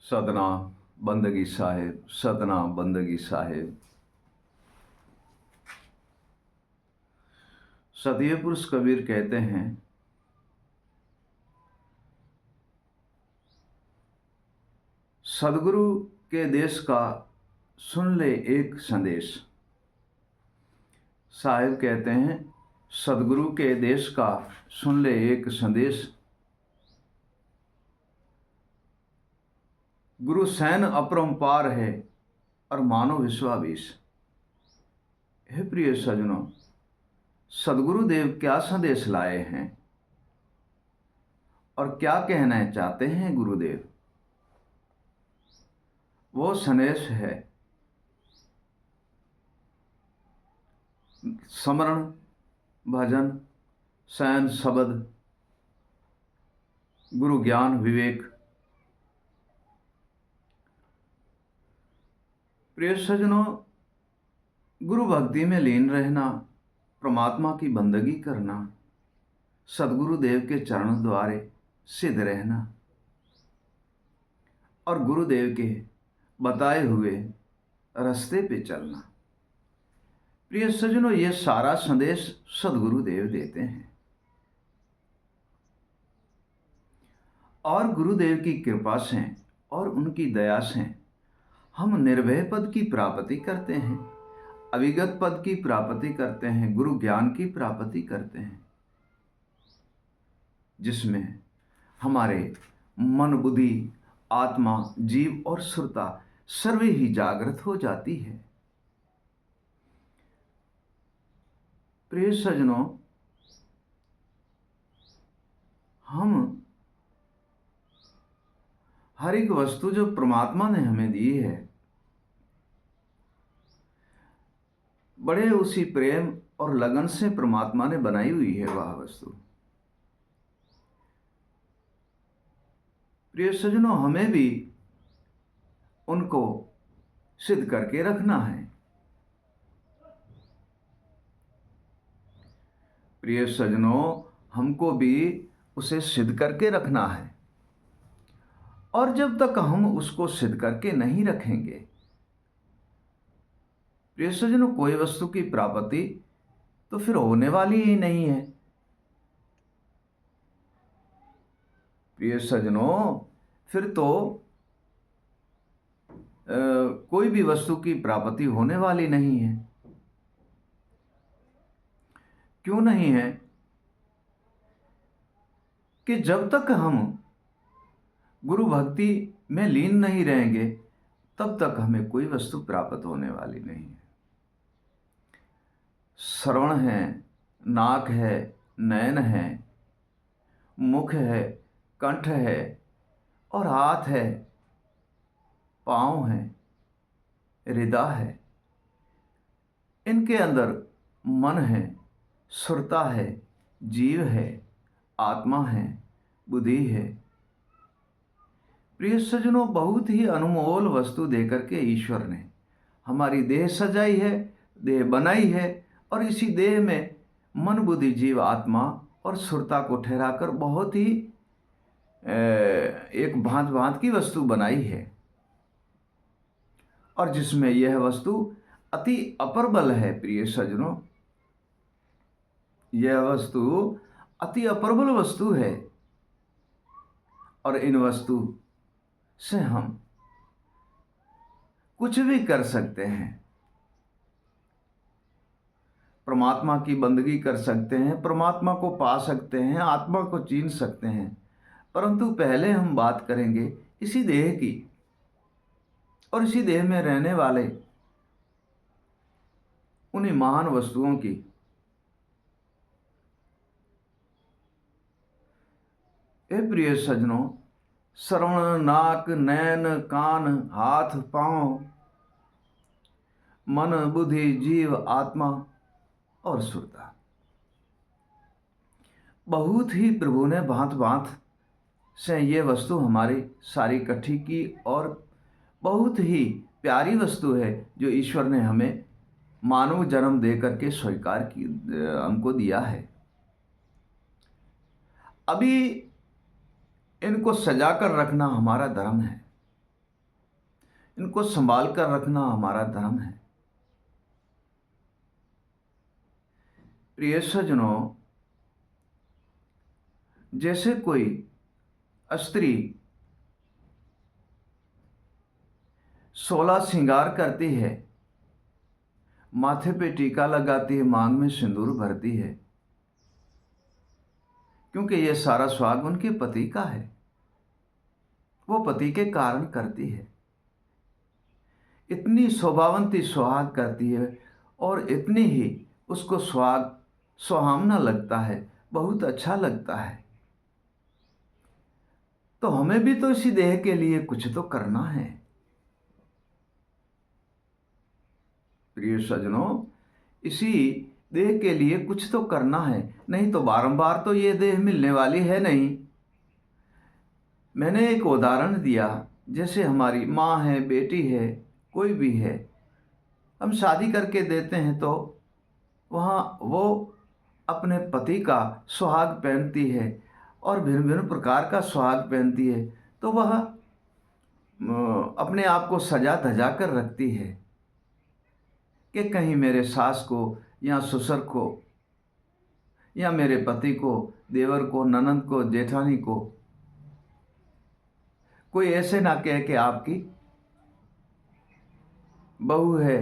सतना बंदगी साहिब, सतना बंदगी साहिब। सतीय पुरुष कबीर कहते हैं, सदगुरु के देश का सुन ले एक संदेश। साहिब कहते हैं, सदगुरु के देश का सुन ले एक संदेश। गुरु सैन अपरंपार है और मानो विश्वावीश। हे प्रिय सज्जनों, सदगुरुदेव क्या संदेश लाए हैं और क्या कहना चाहते हैं गुरुदेव? वो संदेश है स्मरण, भजन, सैन, शब्द, गुरु ज्ञान, विवेक। प्रिय सज्जनों, गुरु भक्ति में लीन रहना, परमात्मा की बंदगी करना, सदगुरुदेव के चरण द्वारे सिद्ध रहना और गुरुदेव के बताए हुए रास्ते पे चलना। प्रिय सज्जनों, ये सारा संदेश सदगुरुदेव देते हैं और गुरुदेव की कृपा से और उनकी दया से हम निर्भय पद की प्राप्ति करते हैं, अविगत पद की प्राप्ति करते हैं, गुरु ज्ञान की प्राप्ति करते हैं, जिसमें हमारे मन, बुद्धि, आत्मा, जीव और सुरता सर्वे ही जागृत हो जाती है। प्रिय सज्जनों, हम हर एक वस्तु जो परमात्मा ने हमें दी है, बड़े उसी प्रेम और लगन से परमात्मा ने बनाई हुई है वह वस्तु। प्रिय सज्जनों, हमें भी उनको सिद्ध करके रखना है। प्रिय सज्जनों, हमको भी उसे सिद्ध करके रखना है और जब तक हम उसको सिद्ध करके नहीं रखेंगे, प्रिय सज्जनों, कोई वस्तु की प्राप्ति तो फिर होने वाली ही नहीं है। प्रिय सज्जनों, फिर तो कोई भी वस्तु की प्राप्ति होने वाली नहीं है। क्यों नहीं है? कि जब तक हम गुरु भक्ति में लीन नहीं रहेंगे, तब तक हमें कोई वस्तु प्राप्त होने वाली नहीं है। श्रवण है, नाक है, नयन है, मुख है, कंठ है और हाथ है, पांव है, हृदय है। इनके अंदर मन है, सुरता है, जीव है, आत्मा है, बुद्धि है। प्रिय सज्जनों, बहुत ही अनमोल वस्तु देकर के ईश्वर ने हमारी देह सजाई है, देह बनाई है और इसी देह में मन, बुद्धि, जीव, आत्मा और सुरता को ठहराकर बहुत ही एक भांत भांत की वस्तु बनाई है और जिसमें यह वस्तु अति अप्रबल है। प्रिय सज्जनों, यह वस्तु अति अप्रबल वस्तु है और इन वस्तु से हम कुछ भी कर सकते हैं। परमात्मा की बंदगी कर सकते हैं, परमात्मा को पा सकते हैं, आत्मा को चीन सकते हैं। परंतु पहले हम बात करेंगे इसी देह की और इसी देह में रहने वाले उन्हीं महान वस्तुओं की। हे प्रिय सज्जनों, श्रवण, नाक, नयन, कान, हाथ, पांव, मन, बुद्धि, जीव, आत्मा और सुरता, बहुत ही प्रभु ने भांत भांत से ये वस्तु हमारी सारी इकट्ठी की और बहुत ही प्यारी वस्तु है जो ईश्वर ने हमें मानव जन्म दे करके स्वीकार की, हमको दिया है। अभी इनको सजा कर रखना हमारा धर्म है। इनको संभाल कर रखना हमारा धर्म है। प्रिय सज्जनों, जैसे कोई स्त्री 16 श्रृंगार करती है, माथे पे टीका लगाती है, मांग में सिंदूर भरती है, क्योंकि यह सारा सुहाग उनके पति का है, वो पति के कारण करती है। इतनी शोभावंती सुहाग करती है और इतनी ही उसको सुहाग सुहावना लगता है, बहुत अच्छा लगता है। तो हमें भी तो इसी देह के लिए कुछ तो करना है। प्रिय सज्जनों, इसी देह के लिए कुछ तो करना है, नहीं तो बारंबार तो ये देह मिलने वाली है नहीं। मैंने एक उदाहरण दिया, जैसे हमारी माँ है, बेटी है, कोई भी है, हम शादी करके देते हैं तो वहाँ वो अपने पति का सुहाग पहनती है और भिन्न भिन्न प्रकार का सुहाग पहनती है, तो वह अपने आप को सजा धजा कर रखती है कि कहीं मेरे सास को या ससुर को या मेरे पति को, देवर को, ननद को, जेठानी को कोई ऐसे ना कहे कि आपकी बहू है,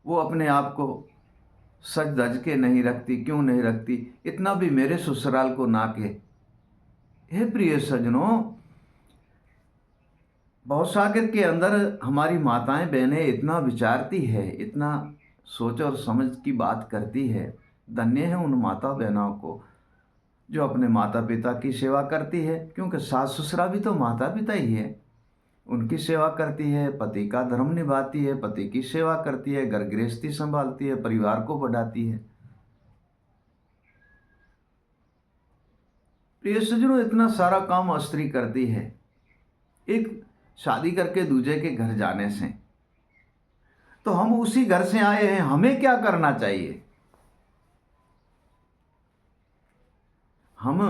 वो अपने आप को सज धज के नहीं रखती, क्यों नहीं रखती, इतना भी मेरे ससुराल को ना कहे। हे प्रिय सज्जनों, भवसागर के अंदर हमारी माताएं बहनें इतना विचारती है, इतना सोच और समझ की बात करती है। धन्य है उन माता बहनों को जो अपने माता पिता की सेवा करती है, क्योंकि सास ससुरा भी तो माता पिता ही है। उनकी सेवा करती है, पति का धर्म निभाती है, पति की सेवा करती है, घर गृहस्थी संभालती है, परिवार को बढ़ाती है। प्रिय सज्जनों, इतना सारा काम स्त्री करती है, एक शादी करके दूजे के घर जाने से। तो हम उसी घर से आए हैं, हमें क्या करना चाहिए? हम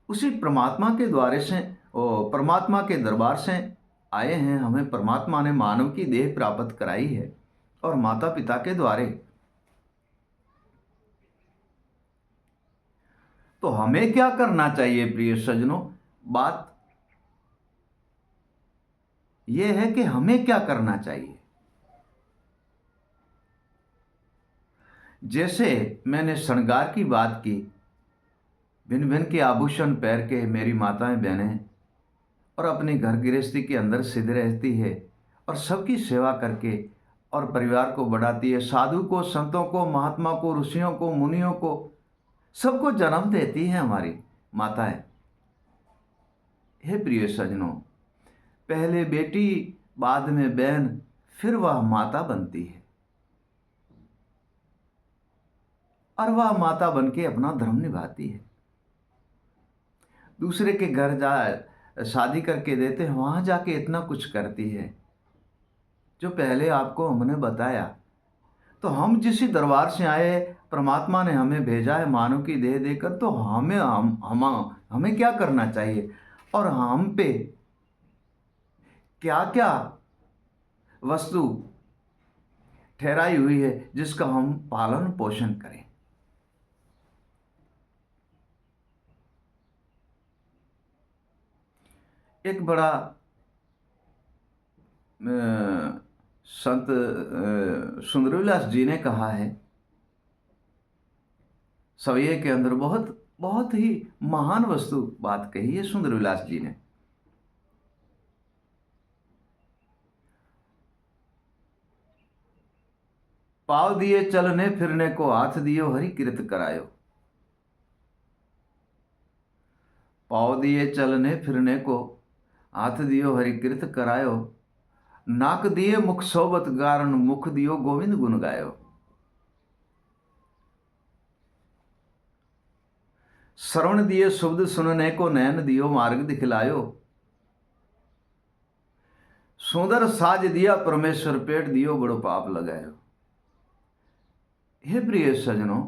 उसी परमात्मा के द्वारे से और परमात्मा के दरबार से आए हैं। हमें परमात्मा ने मानव की देह प्राप्त कराई है और माता पिता के द्वारे। तो हमें क्या करना चाहिए प्रिय सज्जनों? बात यह है कि हमें क्या करना चाहिए। जैसे मैंने श्रृंगार की बात की, भिन्न भिन्न के आभूषण पहन के मेरी माताएं बहनें और अपने घर गृहस्थी के अंदर सिद्ध रहती है और सबकी सेवा करके और परिवार को बढ़ाती है। साधु को, संतों को, महात्मा को, ऋषियों को, मुनियों को, सबको जन्म देती है हमारी माताएं। हे प्रिय सज्जनों, पहले बेटी, बाद में बहन, फिर वह माता बनती है और वह माता बनके अपना धर्म निभाती है। दूसरे के घर जा शादी करके देते हैं, वहाँ जाके इतना कुछ करती है जो पहले आपको हमने बताया। तो हम जिस दरबार से आए, परमात्मा ने हमें भेजा है मानव की देह देकर, तो हमें क्या करना चाहिए और हम पे क्या क्या वस्तु ठहराई हुई है जिसका हम पालन पोषण करें। एक बड़ा संत सुंदरविलास जी ने कहा है, सवैये के अंदर बहुत बहुत ही महान वस्तु बात कही है सुंदरविलास जी ने। पाव दिए चलने फिरने को, हाथ दियो हरि कृत करायो। पाव दिए चलने फिरने को, हाथ दियो हरि कृत करायो। नाक दिए मुख सोबत गारण, मुख दियो गोविंद गुण गायो। श्रवण दिए शब्द सुनने को, नयन दियो मार्ग दिखलायो। सुंदर साज दिया परमेश्वर, पेट दियो बड़ो पाप लगायो। हे प्रिय सज्जनों,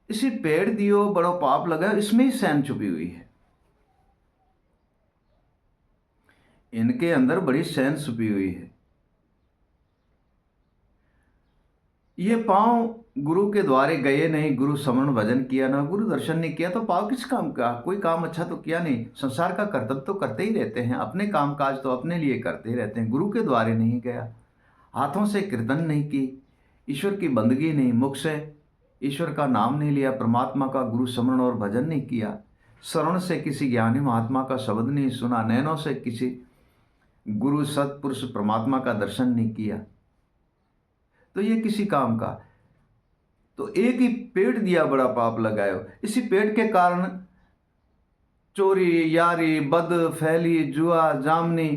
इसी पेड़ दियो बड़ो पाप लगायो, इसमें ही सैन छुपी हुई है। इनके अंदर बड़ी सैन छुपी हुई है। ये पांव गुरु के द्वारे गए नहीं, गुरु स्मरण भजन किया ना, गुरु दर्शन नहीं किया, तो पांव किस काम का? कोई काम अच्छा तो किया नहीं। संसार का कर्तव्य तो करते ही रहते हैं, अपने काम काज तो अपने लिए करते ही रहते हैं। गुरु के द्वारे नहीं गया, हाथों से कीर्तन नहीं की, ईश्वर की बंदगी नहीं, मुख से ईश्वर का नाम नहीं लिया, परमात्मा का गुरु स्मरण और भजन नहीं किया, श्रवण से किसी ज्ञानी महात्मा का शब्द नहीं सुना, नैनों से किसी गुरु सत्पुरुष परमात्मा का दर्शन नहीं किया, तो ये किसी काम का? तो एक ही पेट दिया बड़ा पाप लगायो। इसी पेट के कारण चोरी, यारी, बद, फैली, जुआ, जामनी,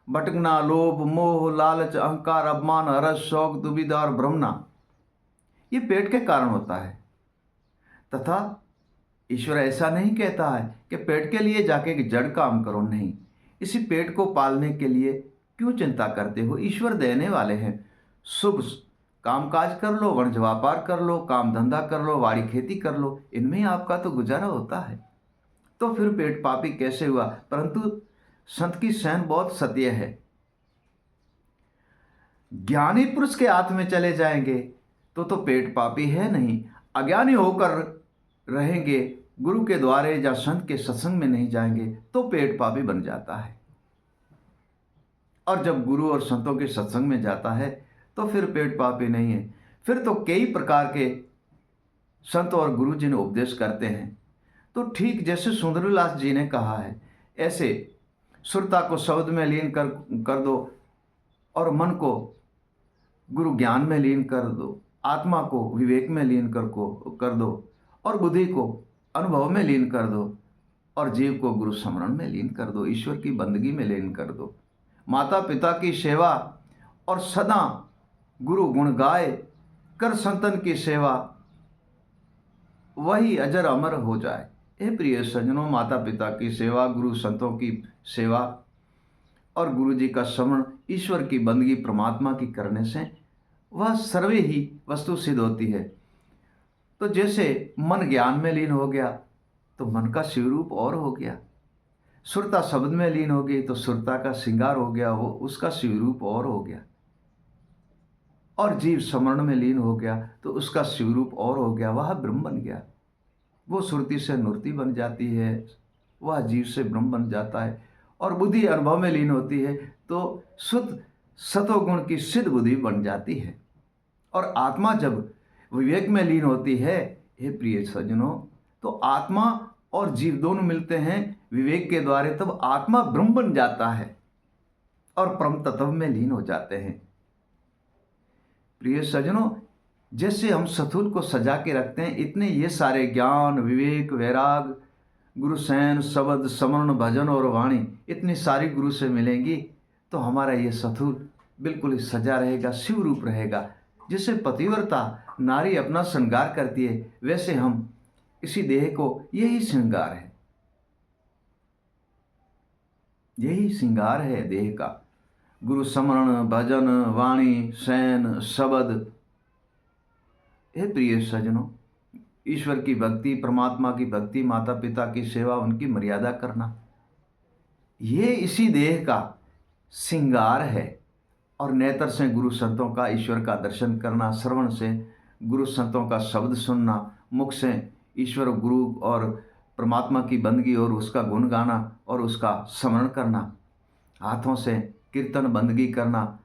भटकना, लोभ, मोह, लालच, अहंकार, अपमान, हर्ष, शौक, दुविधा और भ्रमना, ये पेट के कारण होता है। तथा ईश्वर ऐसा नहीं कहता है कि पेट के लिए जाके जड़ काम करो, नहीं। इसी पेट को पालने के लिए क्यों चिंता करते हो? ईश्वर देने वाले हैं। शुभ कामकाज कर लो, वाणिज्य व्यापार कर लो, काम धंधा कर लो, वाड़ी खेती कर लो, इनमें ही आपका तो गुजारा होता है। तो फिर पेट पापी कैसे हुआ? परंतु संत की सहन बहुत सत्य है। ज्ञानी पुरुष के हाथ में चले जाएंगे तो पेट पापी है नहीं। अज्ञानी होकर रहेंगे, गुरु के द्वारे या संत के सत्संग में नहीं जाएंगे तो पेट पापी बन जाता है। और जब गुरु और संतों के सत्संग में जाता है तो फिर पेट पापी नहीं है। फिर तो कई प्रकार के संत और गुरु जी ने उपदेश करते हैं। तो ठीक जैसे सुंदरलास जी ने कहा है, ऐसे सुरता को शब्द में लीन कर दो, और मन को गुरु ज्ञान में लीन कर दो, आत्मा को विवेक में लीन कर दो, और बुद्धि को अनुभव में लीन कर दो, और जीव को गुरु स्मरण में लीन कर दो, ईश्वर की बंदगी में लीन कर दो। माता पिता की सेवा और सदा गुरु गुण गाए, कर संतन की सेवा, वही अजर अमर हो जाए। हे प्रिय सज्जनों, माता पिता की सेवा, गुरु संतों की सेवा और गुरु जी का स्मरण, ईश्वर की बंदगी परमात्मा की करने से वह सर्वे ही वस्तु सिद्ध होती है। तो जैसे मन ज्ञान में लीन हो गया तो मन का शिवरूप और हो गया, सुरता शब्द में लीन हो गई तो सुरता का श्रृंगार हो गया, वो उसका शिवरूप और हो गया, और जीव स्मरण में लीन हो गया तो उसका शिवरूप और हो गया, वह ब्रह्म बन गया। वो सुरति से मूर्ति बन जाती है, वह जीव से ब्रह्म बन जाता है। और बुद्धि अनुभव में लीन होती है तो शुद्ध सतोगुण की सिद्ध बुद्धि बन जाती है। और आत्मा जब विवेक में लीन होती है, हे प्रिय सज्जनों, तो आत्मा और जीव दोनों मिलते हैं विवेक के द्वारे, तब आत्मा ब्रह्म बन जाता है और परम तत्व में लीन हो जाते हैं। प्रिय सज्जनों, जैसे हम सथुल को सजा के रखते हैं, इतने ये सारे ज्ञान, विवेक, वैराग, गुरु सैन, शब्द, स्मरण, भजन और वाणी, इतनी सारी गुरु से मिलेंगी तो हमारा ये सथुल बिल्कुल ही सजा रहेगा, शिव रूप रहेगा। जैसे पतिव्रता नारी अपना श्रृंगार करती है, वैसे हम इसी देह को, यही श्रृंगार है, यही श्रृंगार है देह का। गुरु स्मरण, भजन, वाणी, शयन, शब्द। हे प्रिय सज्जनों, ईश्वर की भक्ति, परमात्मा की भक्ति, माता पिता की सेवा, उनकी मर्यादा करना, ये इसी देह का श्रृंगार है। और नेत्र से गुरु संतों का, ईश्वर का दर्शन करना, श्रवण से गुरु संतों का शब्द सुनना, मुख से ईश्वर, गुरु और परमात्मा की बंदगी और उसका गुण गाना और उसका स्मरण करना, हाथों से कीर्तन बंदगी करना,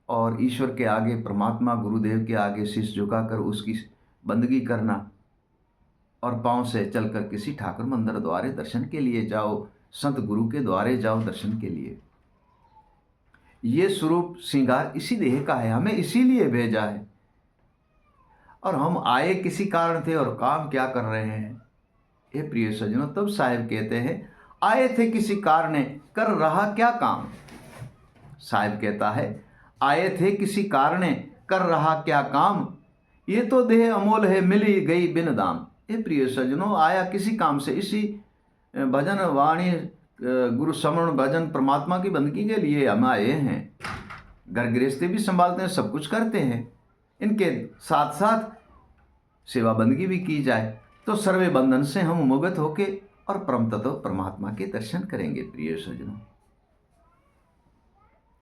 और ईश्वर के आगे, परमात्मा गुरुदेव के आगे शीश झुकाकर उसकी बंदगी करना, और पांव से चलकर किसी ठाकुर मंदिर द्वारे दर्शन के लिए जाओ, संत गुरु के द्वारे जाओ दर्शन के लिए। ये स्वरूप श्रृंगार इसी देह का है, हमें इसीलिए भेजा है। और हम आए किसी कारण थे और काम क्या कर रहे हैं? ये प्रिय सज्जनों, तब साहिब कहते हैं, आए थे किसी कारण, कर रहा क्या काम। साहिब कहता है, आए थे किसी कारण, कर रहा क्या काम, ये तो देह अमोल है, मिली गई बिन दाम। ये प्रिय सज्जनों, आया किसी काम से, इसी भजन, वाणी, गुरु स्मरण, भजन, परमात्मा की बंदगी के लिए हम आए हैं। घर गृहस्थी भी संभालते हैं, सब कुछ करते हैं, इनके साथ साथ सेवा बंदगी भी की जाए तो सर्वे बंधन से हम मुक्त होके और परम तत्व परमात्मा के दर्शन करेंगे। प्रिय सज्जनों।